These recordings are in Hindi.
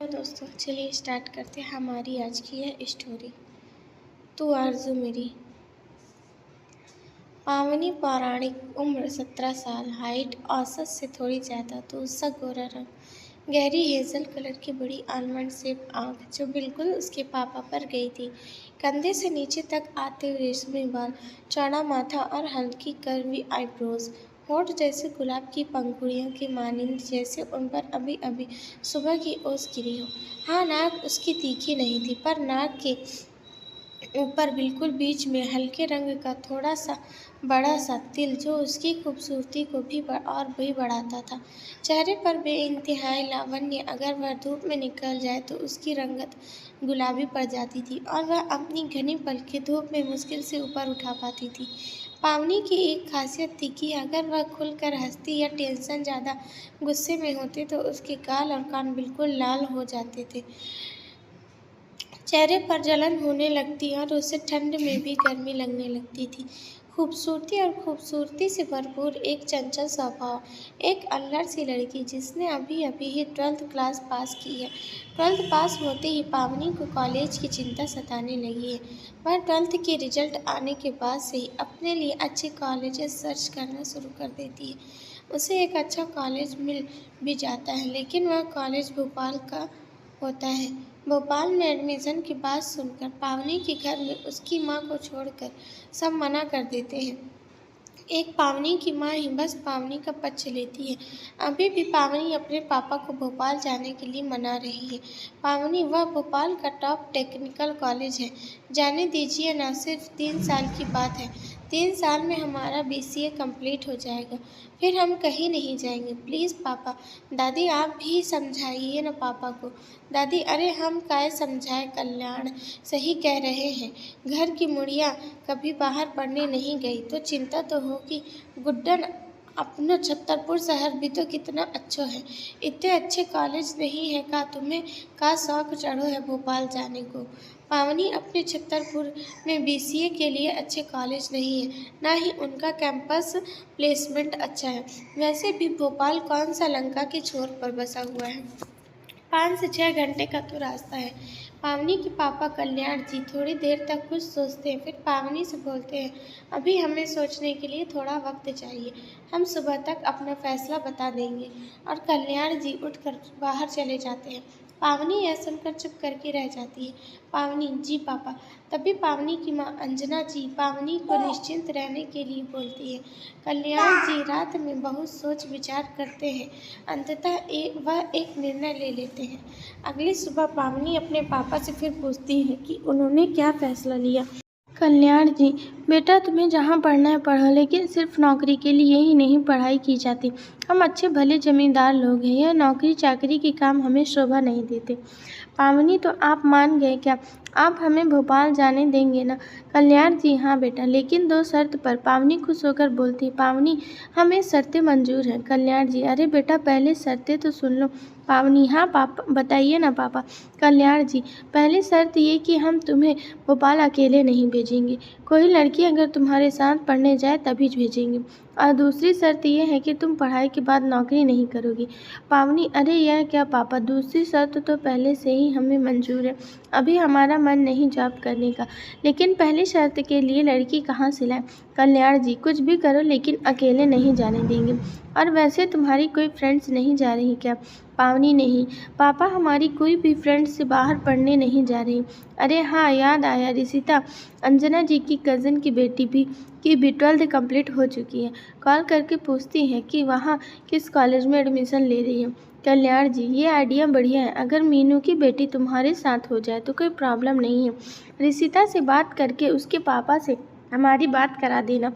तो दोस्तों चलिए स्टार्ट करते हैं हमारी आज की यह स्टोरी। तू आरज़ू मेरी। पावनी पौराणिक उम्र 17 साल, हाइट औसत से थोड़ी ज़्यादा, तो उसका गोरा रंग, गहरी हेज़ल कलर की बड़ी आलमंड शेप आँख जो बिल्कुल उसके पापा पर गई थी, कंधे से नीचे तक आते हुए रेशमी बाल, चौड़ा माथा और हल्की कर्वी आईब्रोज, होठ जैसे गुलाब की पंखुड़ियों की मानिंद, जैसे उन पर अभी अभी सुबह की ओस गिरी हो। हाँ, नाक उसकी तीखी नहीं थी, पर नाक के ऊपर बिल्कुल बीच में हल्के रंग का थोड़ा सा बड़ा सा तिल जो उसकी खूबसूरती को भी और भी बढ़ाता था। चेहरे पर बेइंतहाई लावण्य, अगर वह धूप में निकल जाए तो उसकी रंगत गुलाबी पड़ जाती थी और वह अपनी घनी पलकें धूप में मुश्किल से ऊपर उठा पाती थी। पावनी की एक खासियत थी कि अगर वह खुलकर हंसती या टेंशन ज़्यादा गुस्से में होती तो उसके गाल और कान बिल्कुल लाल हो जाते थे, चेहरे पर जलन होने लगती और उसे ठंड में भी गर्मी लगने लगती थी। खूबसूरती और खूबसूरती से भरपूर एक चंचल स्वभाव, एक अल्लड़ सी लड़की जिसने अभी अभी ही 12th क्लास पास की है। 12th पास होते ही पावनी को कॉलेज की चिंता सताने लगी है। वह 12th के रिजल्ट आने के बाद से ही अपने लिए अच्छे कॉलेजेस सर्च करना शुरू कर देती है। उसे एक अच्छा कॉलेज मिल भी जाता है, लेकिन वह कॉलेज भोपाल का होता है। भोपाल में एडमिशन की बात सुनकर पावनी के घर में उसकी माँ को छोड़कर सब मना कर देते हैं। एक पावनी की माँ ही बस पावनी का पक्ष लेती है। अभी भी पावनी अपने पापा को भोपाल जाने के लिए मना रही है। पावनी, वह भोपाल का टॉप टेक्निकल कॉलेज है। जाने दीजिए ना, सिर्फ 3 साल की बात है। 3 साल में हमारा BCA कंप्लीट हो जाएगा, फिर हम कहीं नहीं जाएंगे। प्लीज़ पापा। दादी, आप भी समझाइए ना पापा को। दादी, अरे हम काय समझाए, कल्याण सही कह रहे हैं। घर की मुड़िया कभी बाहर पढ़ने नहीं गई तो चिंता तो होगी। गुड्डन, अपनो छतरपुर शहर भी तो कितना अच्छा है। इतने अच्छे कॉलेज नहीं है का तुम्हें, का शौक चढ़ो है भोपाल जाने को। पावनी, अपने छतरपुर में BCA के लिए अच्छे कॉलेज नहीं है, ना ही उनका कैंपस प्लेसमेंट अच्छा है। वैसे भी भोपाल कौन सा लंका के छोर पर बसा हुआ है, 5 से 6 घंटे का तो रास्ता है। पावनी के पापा कल्याण जी थोड़ी देर तक कुछ सोचते हैं, फिर पावनी से बोलते हैं, अभी हमें सोचने के लिए थोड़ा वक्त चाहिए। हम सुबह तक अपना फैसला बता देंगे। और कल्याण जी उठकर बाहर चले जाते हैं। पावनी यह सुनकर चुप करके रह जाती है। पावनी, जी पापा। तभी पावनी की माँ अंजना जी पावनी को निश्चिंत रहने के लिए बोलती है। कल्याण जी रात में बहुत सोच विचार करते हैं। अंततः वह एक निर्णय ले लेते हैं। अगली सुबह पावनी अपने पापा से फिर पूछती है कि उन्होंने क्या फैसला लिया। कल्याण जी, बेटा तुम्हें जहाँ पढ़ना है पढ़ो, लेकिन सिर्फ नौकरी के लिए ही नहीं पढ़ाई की जाती। हम अच्छे भले जमींदार लोग हैं, यह नौकरी चाकरी के काम हमें शोभा नहीं देते। पावनी, तो आप मान गए क्या? आप हमें भोपाल जाने देंगे ना? कल्याण जी, हाँ बेटा, लेकिन 2 शर्त पर। पावनी खुश होकर बोलती। पावनी, हमें शर्तें मंजूर हैं। कल्याण जी, अरे बेटा पहले शर्तें तो सुन लो। पावनी, हाँ पापा, बताइए ना पापा। कल्याण जी, पहली शर्त ये कि हम तुम्हें भोपाल अकेले नहीं भेजेंगे, कोई लड़की अगर तुम्हारे साथ पढ़ने जाए तभी भेजेंगे। और दूसरी शर्त ये है कि तुम पढ़ाई के बाद नौकरी नहीं करोगी। पावनी, अरे यह क्या पापा, दूसरी शर्त तो पहले से ही हमें मंजूर है, अभी हमारा मन नहीं जॉब करने का, लेकिन पहली शर्त के लिए लड़की कहाँ से लाएं? कल्याण जी, कुछ भी करो लेकिन अकेले नहीं जाने देंगे। और वैसे तुम्हारी कोई फ्रेंड्स नहीं जा रही क्या? पावनी, नहीं पापा, हमारी कोई भी फ्रेंड्स से बाहर पढ़ने नहीं जा रही। अरे हाँ, याद आया, रिसिता, अंजना जी की कज़न की बेटी भी 12th कंप्लीट हो चुकी है, कॉल करके पूछती है कि वहाँ किस कॉलेज में एडमिशन ले रही है। कल्याण जी, ये आइडिया बढ़िया है, अगर मीनू की बेटी तुम्हारे साथ हो जाए तो कोई प्रॉब्लम नहीं है। रिसिता से बात करके उसके पापा से हमारी बात करा देना,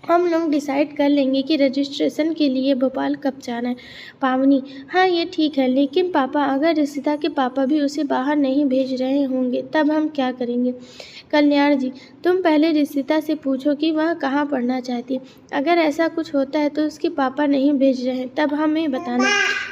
हम लोग डिसाइड कर लेंगे कि रजिस्ट्रेशन के लिए भोपाल कब जाना है। पावनी, हाँ ये ठीक है, लेकिन पापा अगर रिसिता के पापा भी उसे बाहर नहीं भेज रहे होंगे तब हम क्या करेंगे? कल्याण जी, तुम पहले रिसिता से पूछो कि वह कहाँ पढ़ना चाहती है। अगर ऐसा कुछ होता है तो उसके पापा नहीं भेज रहे हैं तब हमें बताना,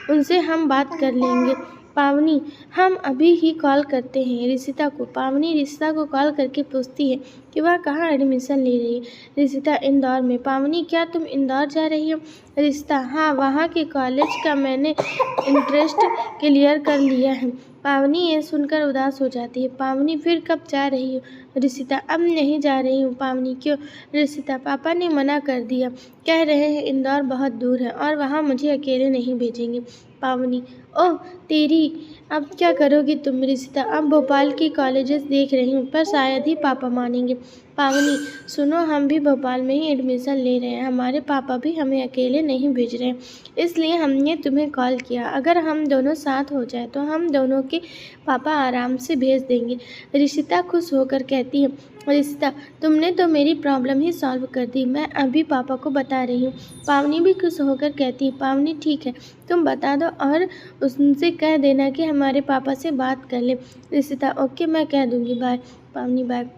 उनसे हम बात कर लेंगे। पावनी, हम अभी ही कॉल करते हैं रिसिता को। पावनी रिसिता को कॉल करके पूछती है कि वह कहाँ एडमिशन ले रही है। रिशिता, इंदौर में। पावनी, क्या तुम इंदौर जा रही हो? रिशिता, हाँ, वहाँ के कॉलेज का मैंने इंटरेस्ट क्लियर कर लिया है। पावनी ये सुनकर उदास हो जाती है। पावनी, फिर कब जा रही हो? रिशिता, अब नहीं जा रही हूँ। पावनी, क्यों? रिशिता, पापा ने मना कर दिया, कह रहे हैं इंदौर बहुत दूर है और वहाँ मुझे अकेले नहीं भेजेंगे। पावनी, ओह तेरी, अब क्या करोगी तुम? रिशिता, अब भोपाल की कॉलेजेस देख रही हूँ, पर शायद ही पापा मानेंगे। पावनी, सुनो, हम भी भोपाल में ही एडमिशन ले रहे हैं, हमारे पापा भी हमें अकेले नहीं भेज रहे हैं, इसलिए हमने तुम्हें कॉल किया। अगर हम दोनों साथ हो जाए तो हम दोनों के पापा आराम से भेज देंगे। रिशिता खुश होकर कहती है, रिशिता, तुमने तो मेरी प्रॉब्लम ही सॉल्व कर दी, मैं अभी पापा को बता रही हूँ। पावनी भी खुश होकर कहती है, पावनी ठीक है, तुम बता दो और उनसे कह देना कि हमारे पापा से बात कर ले। रिशिता, ओके, मैं कह दूँगी, बाय। पावनी, बाय।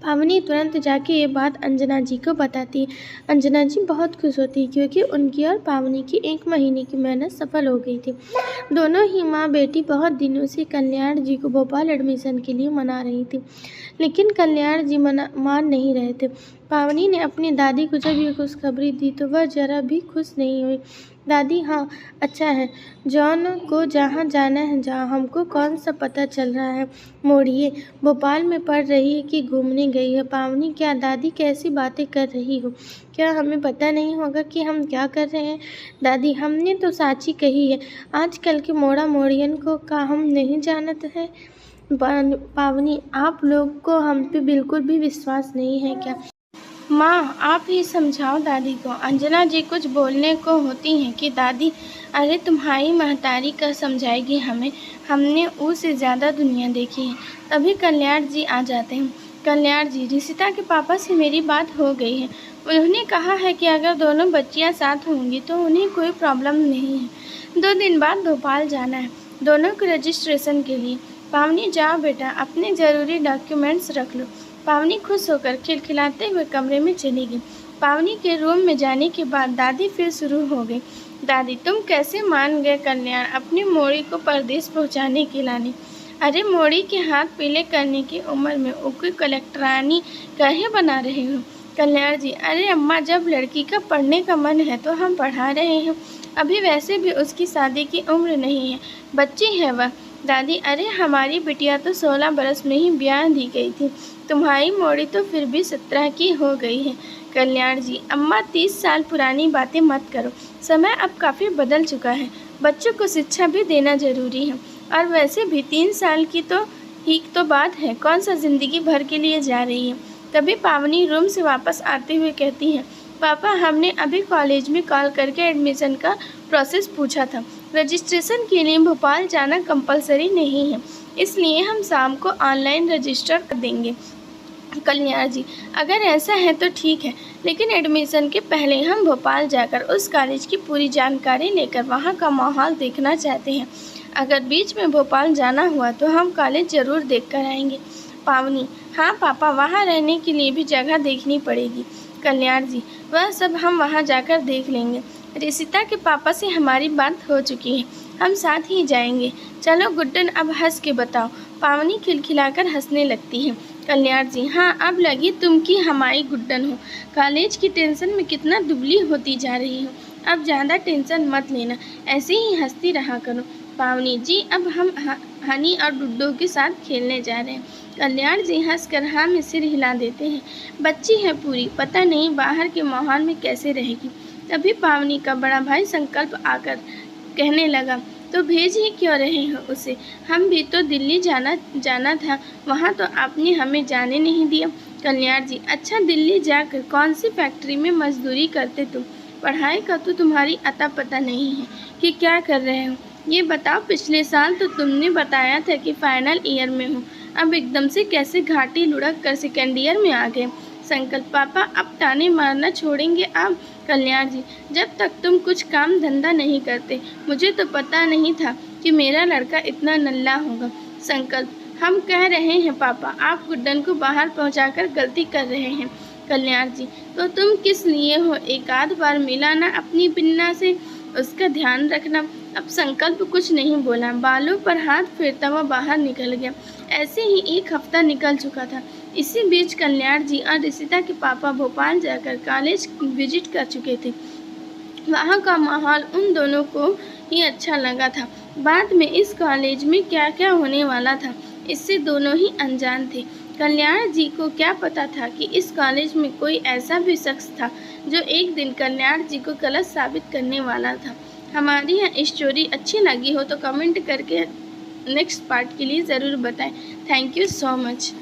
पावनी तुरंत जाके ये बात अंजना जी को बताती है। अंजना जी बहुत खुश होती है क्योंकि उनकी और पावनी की 1 महीने की मेहनत सफल हो गई थी। दोनों ही माँ बेटी बहुत दिनों से कल्याण जी को भोपाल एडमिशन के लिए मना रही थी, लेकिन कल्याण जी मान नहीं रहे थे। पावनी ने अपनी दादी को जब ये खुशखबरी दी तो वह जरा भी खुश नहीं हुई। दादी, हाँ अच्छा है, जॉन को जहाँ जाना है जहाँ, हमको कौन सा पता चल रहा है। मोड़िए, भोपाल में पढ़ रही है कि घूमने गई है? पावनी, क्या दादी कैसी बातें कर रही हो? क्या हमें पता नहीं होगा कि हम क्या कर रहे हैं? दादी, हमने तो साची कही है, आजकल के मोड़ा मोड़ियन को का हम नहीं जानते हैं। पावनी, आप लोग को हम पे बिल्कुल भी विश्वास नहीं है क्या? माँ, आप ही समझाओ दादी को। अंजना जी कुछ बोलने को होती हैं कि दादी, अरे तुम्हारी महतारी का समझाएगी हमें, हमने उससे ज़्यादा दुनिया देखी है। तभी कल्याण जी आ जाते हैं। कल्याण जी, रिशिता के पापा से मेरी बात हो गई है, उन्होंने कहा है कि अगर दोनों बच्चियाँ साथ होंगी तो उन्हें कोई प्रॉब्लम नहीं है। 2 दिन बाद भोपाल जाना है दोनों को रजिस्ट्रेशन के लिए। पावनी, जाओ बेटा, अपने ज़रूरी डॉक्यूमेंट्स रख लो। पावनी खुश होकर खिलखिलाते हुए कमरे में चली गई। पावनी के रूम में जाने के बाद दादी फिर शुरू हो गई। दादी, तुम कैसे मान गए कल्याण अपनी मोड़ी को परदेश पहुंचाने के लाने? अरे मोड़ी के हाथ पीले करने की उम्र में उनको कलेक्टरानी काहे बना रहे हो? कल्याण जी, अरे अम्मा, जब लड़की का पढ़ने का मन है तो हम पढ़ा रहे हैं, अभी वैसे भी उसकी शादी की उम्र नहीं है, बच्ची है वह। दादी, अरे हमारी बिटिया तो 16 बरस में ही ब्याह दी गई थी, तुम्हारी मोड़ी तो फिर भी 17 की हो गई है। कल्याण जी, अम्मा 30 साल पुरानी बातें मत करो, समय अब काफ़ी बदल चुका है, बच्चों को शिक्षा भी देना ज़रूरी है, और वैसे भी 3 साल की तो ही तो बात है, कौन सा ज़िंदगी भर के लिए जा रही है। तभी पावनी रूम से वापस आते हुए कहती है, पापा, हमने अभी कॉलेज में कॉल करके एडमिशन का प्रोसेस पूछा था, रजिस्ट्रेशन के लिए भोपाल जाना कंपलसरी नहीं है, इसलिए हम शाम को ऑनलाइन रजिस्टर कर देंगे। कल्याण जी, अगर ऐसा है तो ठीक है, लेकिन एडमिशन के पहले हम भोपाल जाकर उस कॉलेज की पूरी जानकारी लेकर वहाँ का माहौल देखना चाहते हैं। अगर बीच में भोपाल जाना हुआ तो हम कॉलेज ज़रूर देख कर आएंगे। पावनी, हाँ पापा, वहाँ रहने के लिए भी जगह देखनी पड़ेगी। कल्याण जी, वह सब हम वहाँ जाकर देख लेंगे। रिशिता के पापा से हमारी बात हो चुकी है, हम साथ ही जाएंगे। चलो गुड्डन, अब हंस के बताओ। पावनी खिलखिलाकर हंसने लगती है। कल्याण जी, हाँ, अब लगी तुम कि हमारी गुड्डन हो, कॉलेज की टेंशन में कितना दुबली होती जा रही हो, अब ज़्यादा टेंशन मत लेना, ऐसे ही हंसती रहा करो। पावनी जी, अब हम हनी और डुड्डू के साथ खेलने जा रहे हैं। कल्याण जी हंसकर हाँ में सिर हिला देते हैं। बच्ची है पूरी, पता नहीं बाहर के माहौल में कैसे रहेगी। तभी पावनी का बड़ा भाई संकल्प आकर कहने लगा, तो भेज ही क्यों रहे हो उसे, हम भी तो दिल्ली जाना था, वहाँ तो आपने हमें जाने नहीं दिया। कल्याण जी, अच्छा, दिल्ली जाकर कौन सी फैक्ट्री में मजदूरी करते तुम, पढ़ाई का तो तुम्हारी अता पता नहीं है कि क्या कर रहे हो, ये बताओ। पिछले साल तो तुमने बताया था कि फाइनल ईयर में हो, अब एकदम से कैसे घाटी लुढ़क कर सेकेंड ईयर में आ गए। संकल्प, पापा अब ताने मारना छोड़ेंगे आप? कल्याण जी, जब तक तुम कुछ काम धंधा नहीं करते, मुझे तो पता नहीं था कि मेरा लड़का इतना नल्ला होगा। संकल्प, हम कह रहे हैं पापा, आप गुड्डन को बाहर पहुंचाकर गलती कर रहे हैं। कल्याण जी, तो तुम किस लिए हो, एक आध बार मिला ना अपनी बिन्ना से, उसका ध्यान रखना। अब संकल्प कुछ नहीं बोला, बालों पर हाथ फेरता हुआ बाहर निकल गया। ऐसे ही 1 हफ्ता निकल चुका था। इसी बीच कल्याण जी और ऋषिता के पापा भोपाल जाकर कॉलेज विजिट कर चुके थे। वहाँ का माहौल उन दोनों को ही अच्छा लगा था। बाद में इस कॉलेज में क्या क्या होने वाला था, इससे दोनों ही अनजान थे। कल्याण जी को क्या पता था कि इस कॉलेज में कोई ऐसा भी शख्स था जो एक दिन कल्याण जी को गलत साबित करने वाला था। हमारी यह स्टोरी अच्छी लगी हो तो कमेंट करके नेक्स्ट पार्ट के लिए ज़रूर बताएं। Thank you so much.